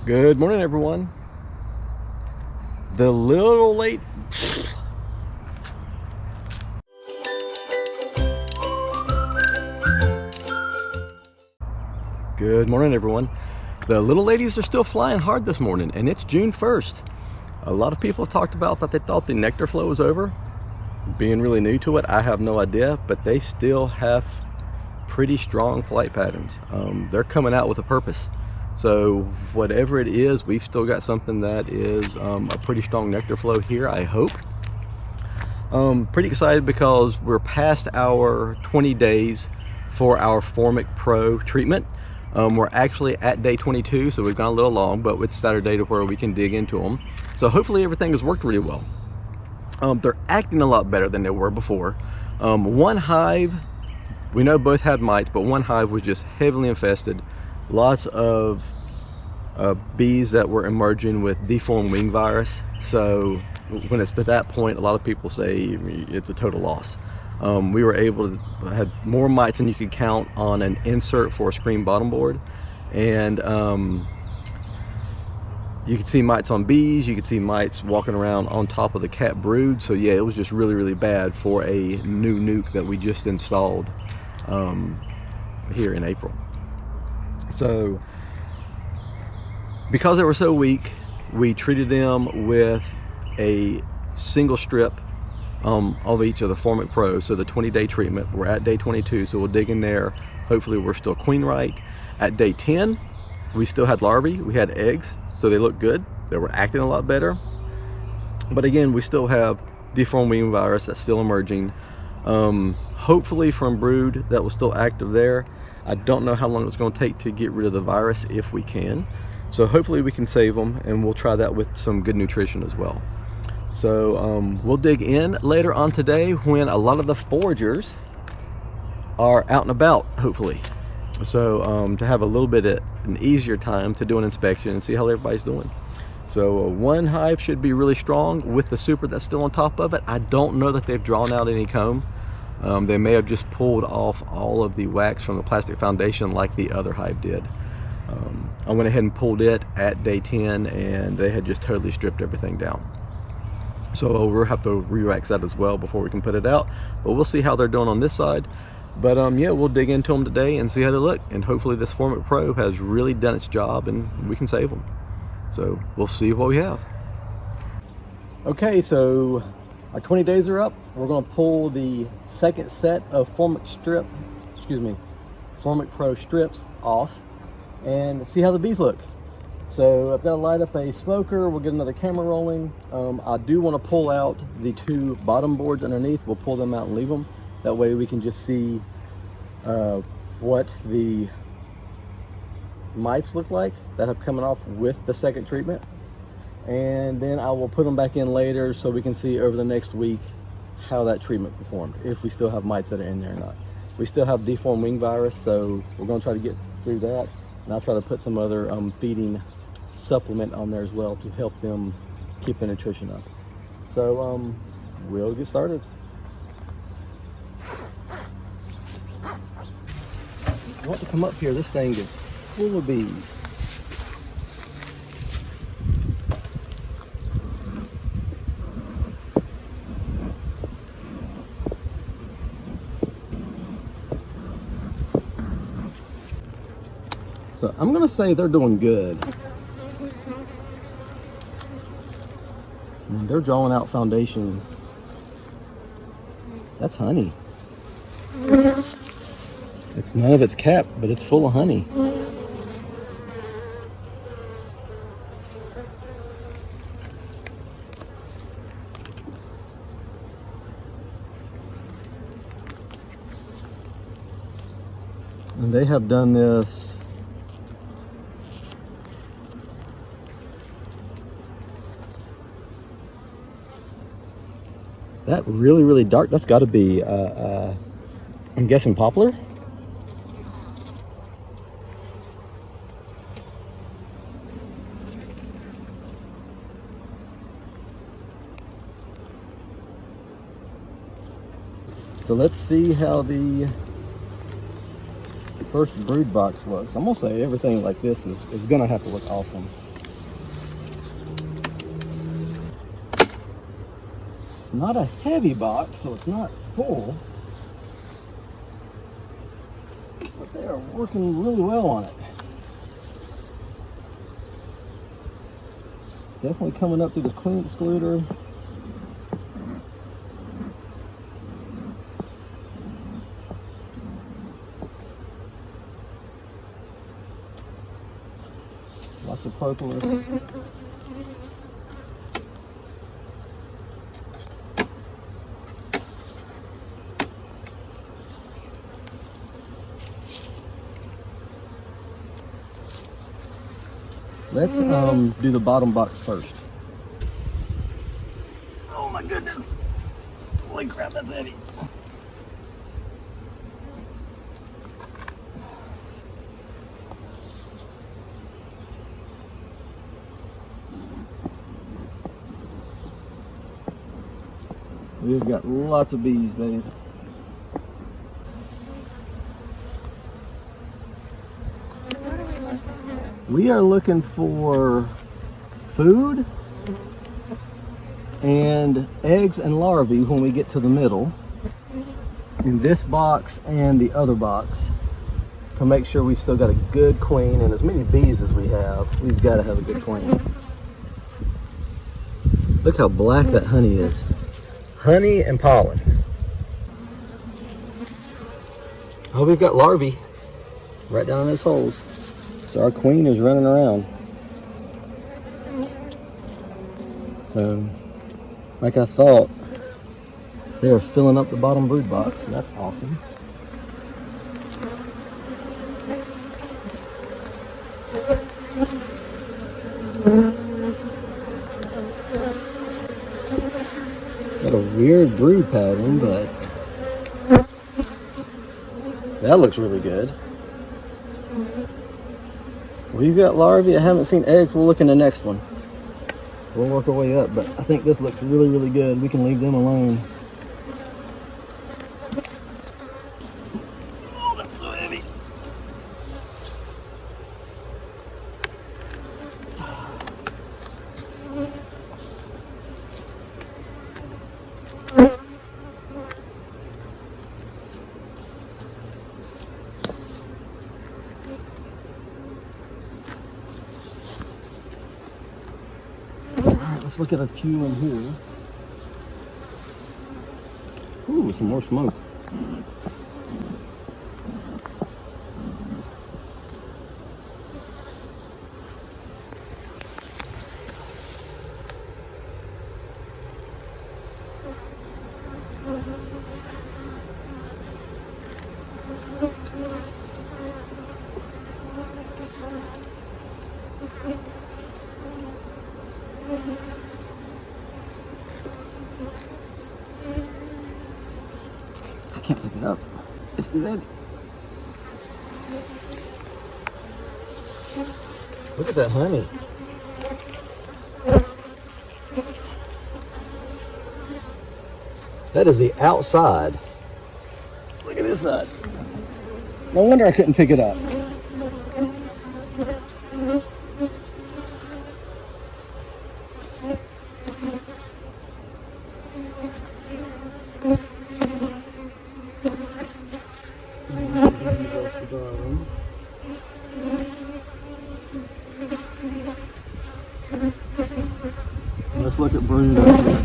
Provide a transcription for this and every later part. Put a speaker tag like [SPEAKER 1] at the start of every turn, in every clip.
[SPEAKER 1] Good morning, everyone. The little late. Good morning, everyone. The little ladies are still flying hard this morning, and it's June 1st. A lot of people have talked about that they thought the nectar flow was over. Being really new to it, I have no idea, but they still have pretty strong flight patterns. They're coming out with a purpose. So whatever it is, we've still got something that is a pretty strong nectar flow here, I hope. Pretty excited because we're past our 20 days for our FormicPro treatment. We're actually at day 22, so we've gone a little long, but it's Saturday to where we can dig into them. So hopefully everything has worked really well. They're acting a lot better than they were before. One hive, we know both had mites, but one hive was just heavily infested. Lots of bees that were emerging with deformed wing virus. So when it's to that point, a lot of people say it's a total loss. We were able to had more mites than you could count on an insert for a screen bottom board, and you could see mites on bees, you could see mites walking around on top of the cat brood. So yeah, it was just really bad for a new nuke that we just installed here in April. So because they were so weak, we treated them with a single strip of each of the FormicPro. So the 20-day treatment, we're at day 22, so we'll dig in there. Hopefully we're still queen right. At day 10, we still had larvae, we had eggs, so they looked good. They were acting a lot better. But again, we still have deformed wing virus that's still emerging. Hopefully from brood that was still active there. I don't know how long it's going to take to get rid of the virus, if we can. So hopefully we can save them, and we'll try that with some good nutrition as well. So we'll dig in later on today when a lot of the foragers are out and about, hopefully. So to have a little bit of an easier time to do an inspection and see how everybody's doing. So one hive should be really strong with the super that's still on top of it. I don't know that they've drawn out any comb. They may have just pulled off all of the wax from the plastic foundation like the other hive did. I went ahead and pulled it at day 10, and they had just totally stripped everything down. So we'll have to re-wax that as well before we can put it out. But we'll see how they're doing on this side. But yeah, we'll dig into them today and see how they look. And hopefully this FormicPro has really done its job and we can save them. So we'll see what we have. Okay, so our 20 days are up. We're going to pull the second set of FormicPro strips off and see how the bees look. So I've got to light up a smoker. We'll get another camera rolling. I do want to pull out the two bottom boards underneath. We'll pull them out and leave them. That way we can just see what the mites look like that have coming off with the second treatment. And then I will put them back in later so we can see over the next week how that treatment performed, if we still have mites that are in there or not. We still have deformed wing virus, so we're going to try to get through that. And I'll try to put some other feeding supplement on there as well to help them keep their nutrition up. So we'll get started. I want to come up here. This thing is full of bees. So I'm gonna say they're doing good. They're drawing out foundation. That's honey. It's none of it's capped, but it's full of honey. And they have done this that really dark, that's got to be I'm guessing poplar. So let's see how the first brood box looks. I'm gonna say everything like this is gonna have to look awesome. It's not a heavy box, so it's not full. But they are working really well on it. Definitely coming up through the queen excluder. Lots of propolis. Let's do the bottom box first. Oh my goodness! Holy crap, that's heavy. We've got lots of bees, babe. We are looking for food and eggs and larvae when we get to the middle in this box and the other box to make sure we've still got a good queen, and as many bees as we have, we've got to have a good queen. Look how black that honey is. Honey and pollen. Oh, we've got larvae right down in those holes. So our queen is running around. So, like I thought, they are filling up the bottom brood box. So that's awesome. Got a weird brood pattern, but that looks really good. We've got larvae. I haven't seen eggs. We'll look in the next one. We'll work our way up, but I think this looks really, really good. We can leave them alone. Oh, that's so heavy. Let's look at a few in here. Ooh, some more smoke. I can't pick it up. It's too heavy. Look at that honey. That is the outside. Look at this side. No wonder I couldn't pick it up. Let's look at brood up here.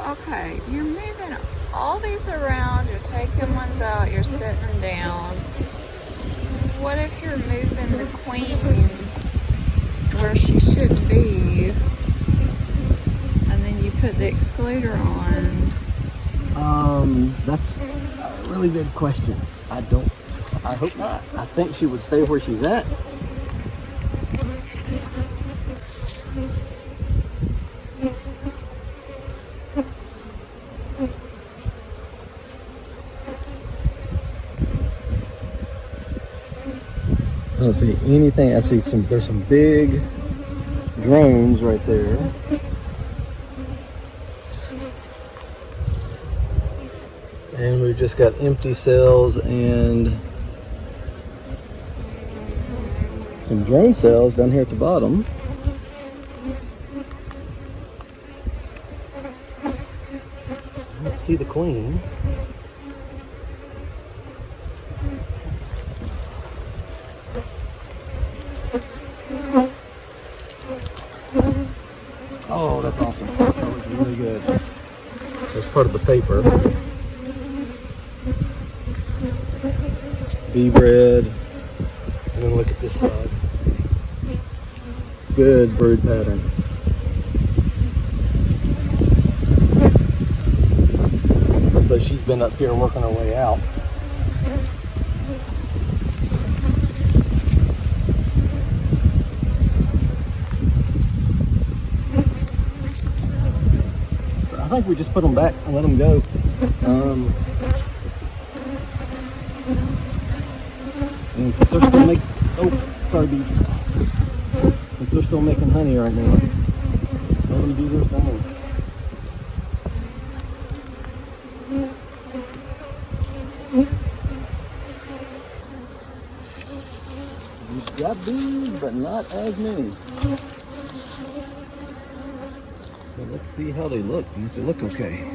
[SPEAKER 2] Okay, you're moving all these around, you're taking ones out, you're setting them down. What if you're moving the queen where she shouldn't be, and then you put the excluder on?
[SPEAKER 1] That's a really good question. I hope not. I think she would stay where she's at. don't see anything. I see there's some big drones right there. And we've just got empty cells and some drone cells down here at the bottom. I don't see the queen. Oh, that's awesome. That looks really good. That's part of the paper. Bee bread. And then look at this side. Good brood pattern. So she's been up here working her way out. So I think we just put them back and let them go. And since they're still making, oh, sorry bees. Since they're still making honey right now, let them do their thing. You've got bees, but not as many. So let's see how they look, and if they look okay.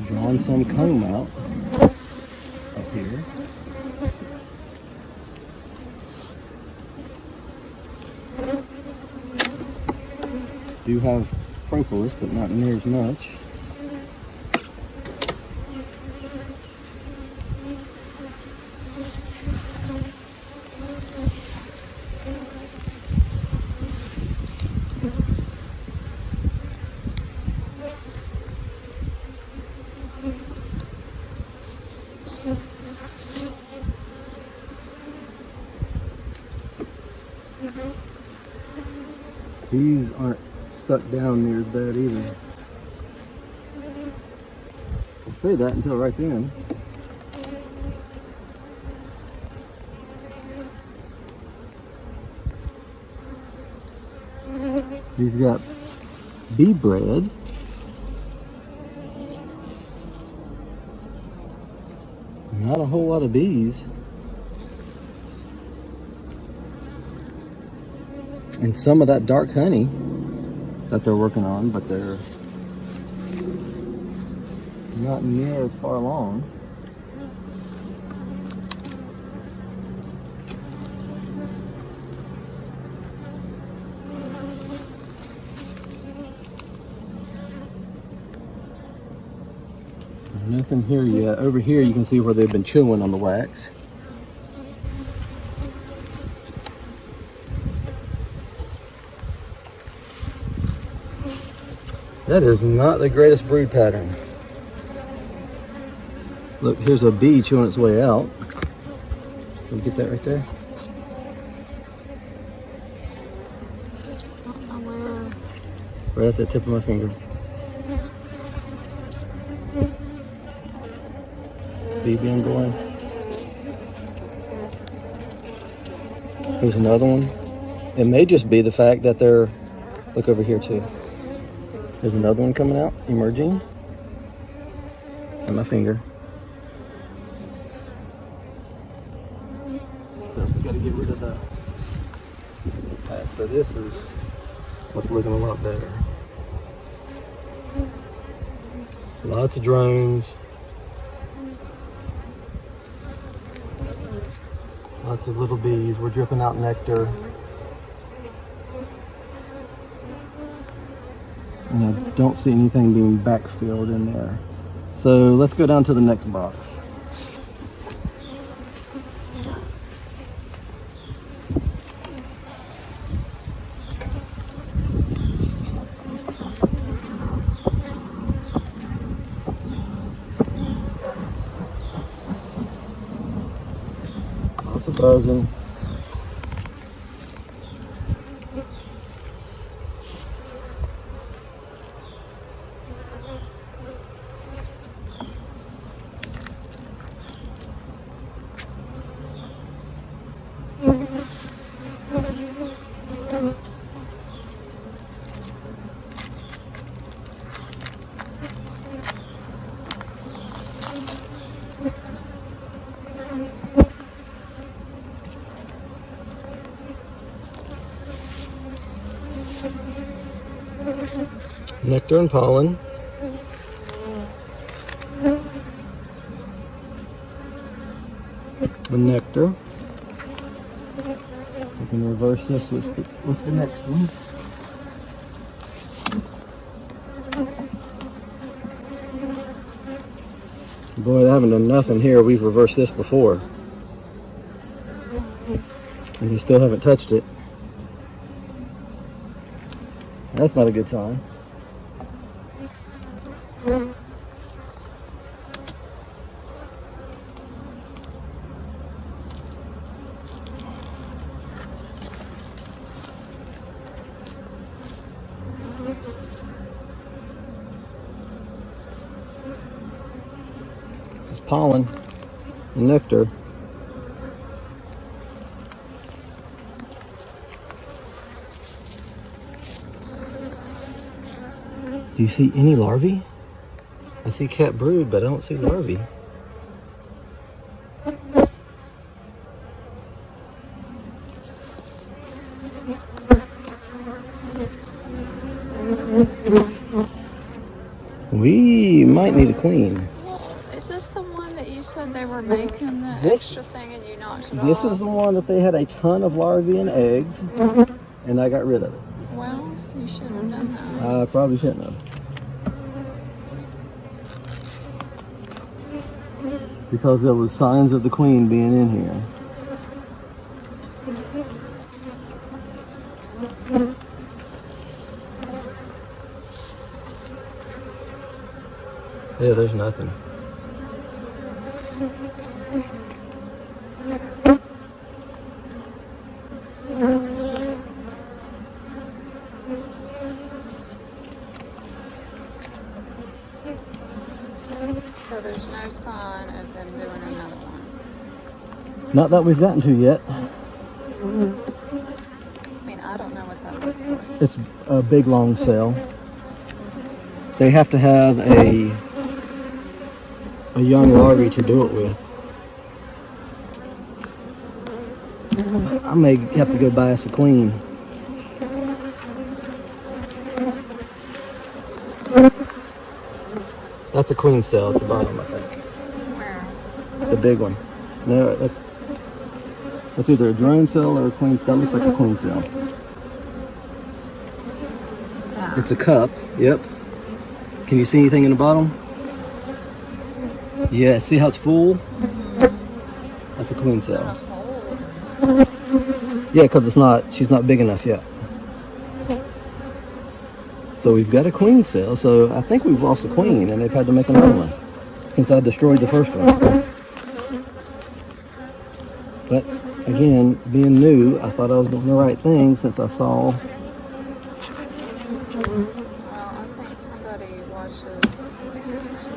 [SPEAKER 1] Drawing some comb out up here. Do have propolis, but not near as much. These aren't stuck down near as bad either. I'll say that until right then. You've got bee bread. Not a whole lot of bees. And some of that dark honey that they're working on, but they're not near as far along. So nothing here yet. Over here you can see where they've been chewing on the wax. That is not the greatest brood pattern. Look, here's a bee chewing its way out. Can you get that right there? Right at the tip of my finger. Bee being going. Here's another one. It may just be the fact that they're, look over here too. There's another one coming out, emerging. On my finger. So we gotta get rid of the pack. So this is what's looking a lot better. Lots of drones. Lots of little bees. We're dripping out nectar. And I don't see anything being backfilled in there. So let's go down to the next box. Lots of buzzing. Nectar and pollen. The nectar. We can reverse this with the next one. Boy, they haven't done nothing here. We've reversed this before. And you still haven't touched it. That's not a good sign. It's pollen and nectar. Do you see any larvae? I see cat brood, but I don't see larvae. We might need a queen.
[SPEAKER 2] Well, is this the one that you said they were making the
[SPEAKER 1] This-
[SPEAKER 2] extra thing and you knocked it off?
[SPEAKER 1] This is the one that they had a ton of larvae and eggs, and I got rid of it.
[SPEAKER 2] Well, you should have done that.
[SPEAKER 1] I probably shouldn't have. Because there was signs of the queen being in here. Yeah, there's nothing.
[SPEAKER 2] So there's no sign of them doing another one.
[SPEAKER 1] Not that we've gotten to yet.
[SPEAKER 2] I mean, I don't know what that looks like.
[SPEAKER 1] It's a big long cell. They have to have a young larvae to do it with. I may have to go buy us a queen. That's a queen cell at the bottom, I think.
[SPEAKER 2] Where?
[SPEAKER 1] The big one. No, that's either a drone cell or a queen. That looks like a queen cell.
[SPEAKER 2] Ah.
[SPEAKER 1] It's a cup. Yep. Can you see anything in the bottom? Yeah. See how it's full? That's a queen
[SPEAKER 2] Got a
[SPEAKER 1] cell.
[SPEAKER 2] hole.
[SPEAKER 1] Yeah, because it's not. She's not big enough yet. So we've got a queen cell. So I think we've lost a queen, and they've had to make another one since I destroyed the first one. But again, being new, I thought I was doing the right thing since I saw.
[SPEAKER 2] Well, I think somebody watches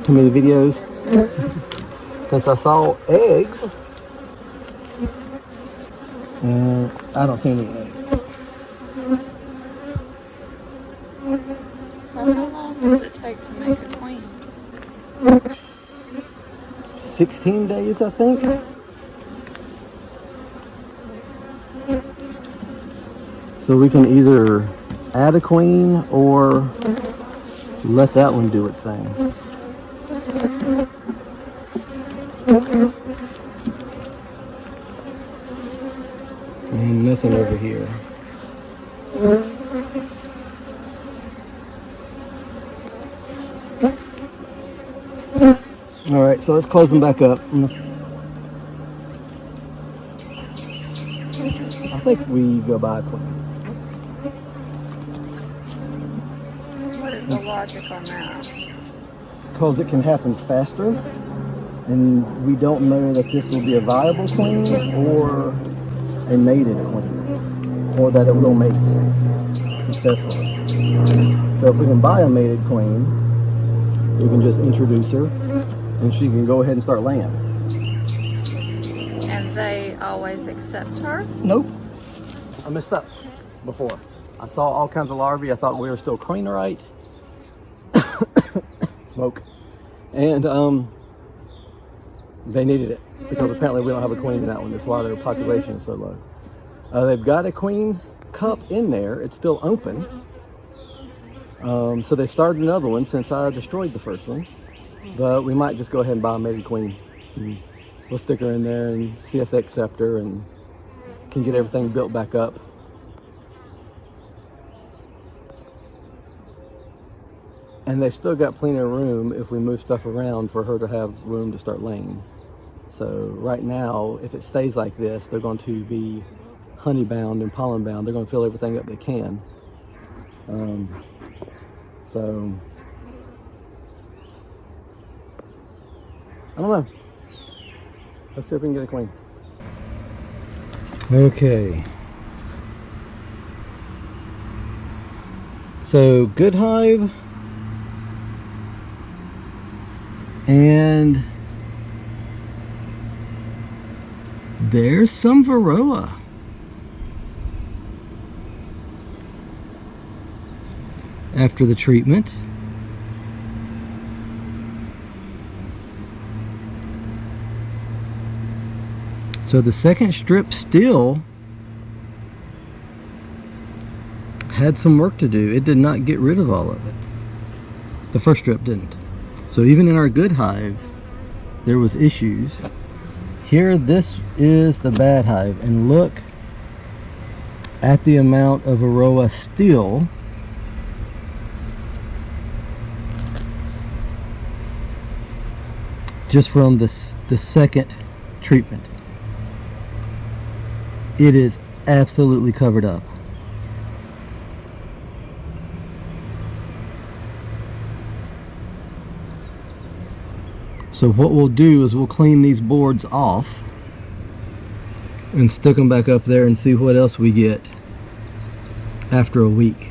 [SPEAKER 1] Too many videos.
[SPEAKER 2] videos.
[SPEAKER 1] Since I saw eggs, and I don't see any eggs.
[SPEAKER 2] So how long does it take to make a queen?
[SPEAKER 1] 16 days, I think. So we can either add a queen or let that one do its thing. And nothing over here. All right, so let's close them back up. I think we go buy a queen.
[SPEAKER 2] What is the logic on that?
[SPEAKER 1] Because it can happen faster, and we don't know that this will be a viable queen or a mated queen, or that it will mate successfully. So if we can buy a mated queen, we can just introduce her, and she can go ahead and start laying.
[SPEAKER 2] And they always accept her?
[SPEAKER 1] Nope, I messed up before. I saw all kinds of larvae. I thought we were still queenerite. Smoke. And they needed it because apparently we don't have a queen in that one. That's why their population is so low. They've got a queen cup in there. It's still open. So they started another one since I destroyed the first one, but we might just go ahead and buy a mated queen. We'll stick her in there and see if they accept her and can get everything built back up. And they still got plenty of room if we move stuff around for her to have room to start laying. So right now, if it stays like this, they're going to be honey bound and pollen bound. They're going to fill everything up they can. So I don't know. Let's see if we can get a queen. Okay. So good hive. And there's some Varroa. After the treatment. So the second strip still had some work to do. It did not get rid of all of it. The first strip didn't. So even in our good hive, there was issues. Here, this is the bad hive, and look at the amount of Varroa still just from the second treatment. It is absolutely covered up. So what we'll do is we'll clean these boards off and stick them back up there and see what else we get after a week,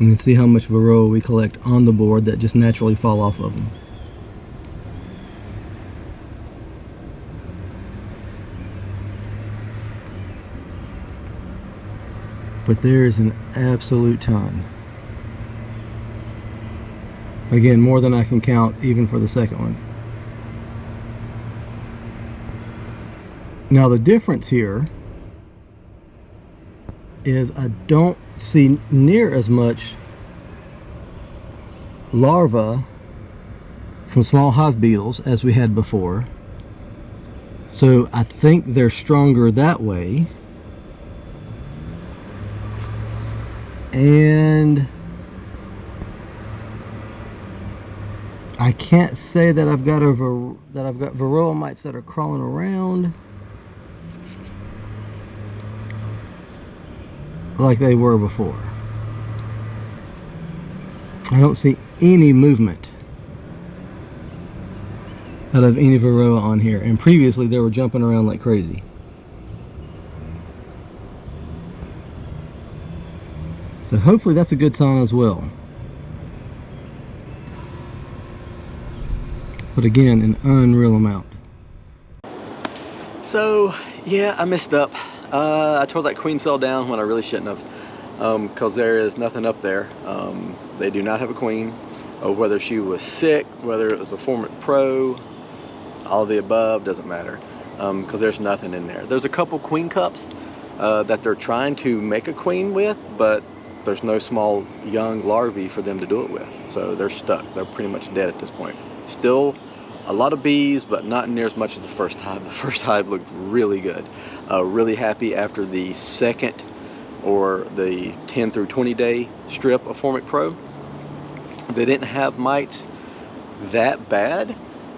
[SPEAKER 1] and then see how much Varroa we collect on the board that just naturally fall off of them. But there's an absolute ton. Again, more than I can count even for the second one. Now the difference here is I don't see near as much larvae from small hive beetles as we had before. So I think they're stronger that way. And I can't say that I've got Varroa mites that are crawling around like they were before. I don't see any movement out of any Varroa on here, and previously they were jumping around like crazy. So hopefully that's a good sign as well. But again, an unreal amount. So yeah, I messed up. I tore that queen cell down when I really shouldn't have, because there is nothing up there. They do not have a queen. Whether she was sick, whether it was a FormicPro, all of the above, doesn't matter, because there's nothing in there. There's a couple queen cups that they're trying to make a queen with, but there's no small young larvae for them to do it with. So they're stuck. They're pretty much dead at this point. Still a lot of bees, but not near as much as the first hive. The first hive looked really good. Really happy after the second or the 10 through 20 day strip of FormicPro. They didn't have mites that bad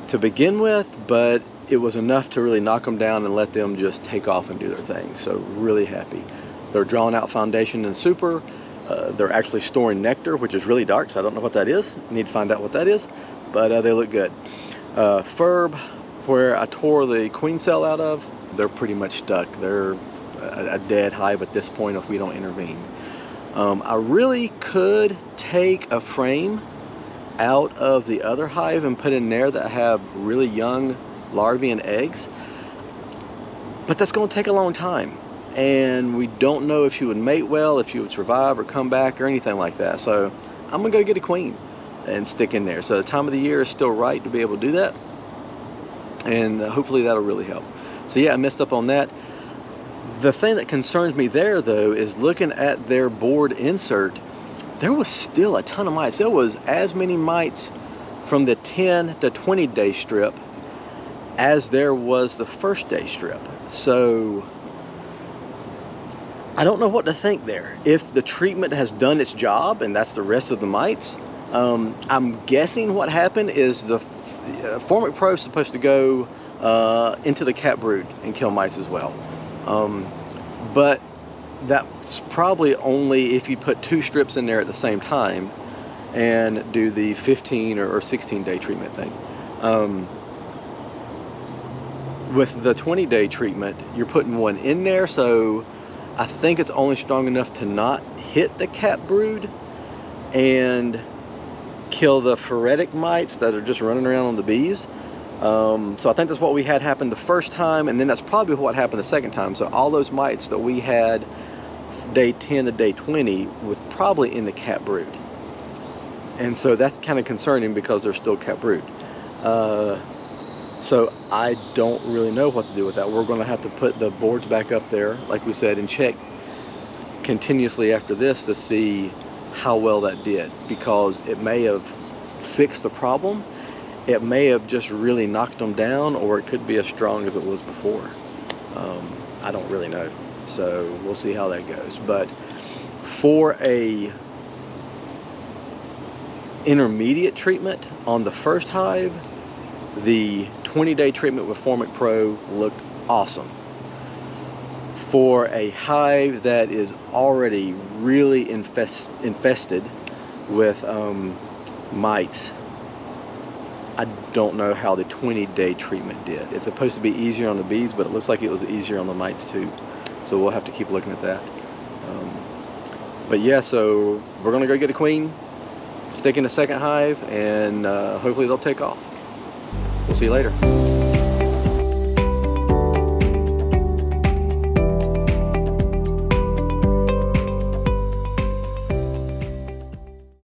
[SPEAKER 1] to begin with, but it was enough to really knock them down and let them just take off and do their thing. So really happy. They're drawing out foundation and super. They're actually storing nectar, which is really dark, so I don't know what that is. Need to find out what that is, but they look good. Ferb, where I tore the queen cell out of, they're pretty much stuck. They're a dead hive at this point if we don't intervene. I really could take a frame out of the other hive and put in there that have really young larvae and eggs, but that's going to take a long time, and we don't know if she would mate well, if she would survive or come back or anything like that. So I'm gonna go get a queen and stick in there. So the time of the year is still right to be able to do that, and hopefully that'll really help. So yeah, I messed up on that. The thing that concerns me there though is looking at their board insert. there was still a ton of mites. There was as many mites from the 10 to 20 day strip as there was the first day strip. So I don't know what to think there. If the treatment has done its job and that's the rest of the mites, I'm guessing what happened is the FormicPro is supposed to go into the cat brood and kill mites as well. But that's probably only if you put 2 strips in there at the same time and do the 15 or 16 day treatment thing. With the 20 day treatment, you're putting 1 in there, so I think it's only strong enough to not hit the cat brood and kill the phoretic mites that are just running around on the bees. So I think that's what we had happen the first time, and then that's probably what happened the second time. So all those mites that we had day 10 to day 20 was probably in the cat brood. And so that's kind of concerning because they're still cat brood. So I don't really know what to do with that. We're going to have to put the boards back up there, like we said, and check continuously after this to see how well that did, because it may have fixed the problem, it may have just really knocked them down, or it could be as strong as it was before. I don't really know, so we'll see how that goes. But for a intermediate treatment on the first hive, the 20-day treatment with FormicPro looked awesome. For a hive that is already really infested with mites, I don't know how the 20-day treatment did. It's supposed to be easier on the bees, but it looks like it was easier on the mites too. So we'll have to keep looking at that. But yeah, so we're gonna go get a queen, stick in the second hive, and hopefully they'll take off. We'll see you later.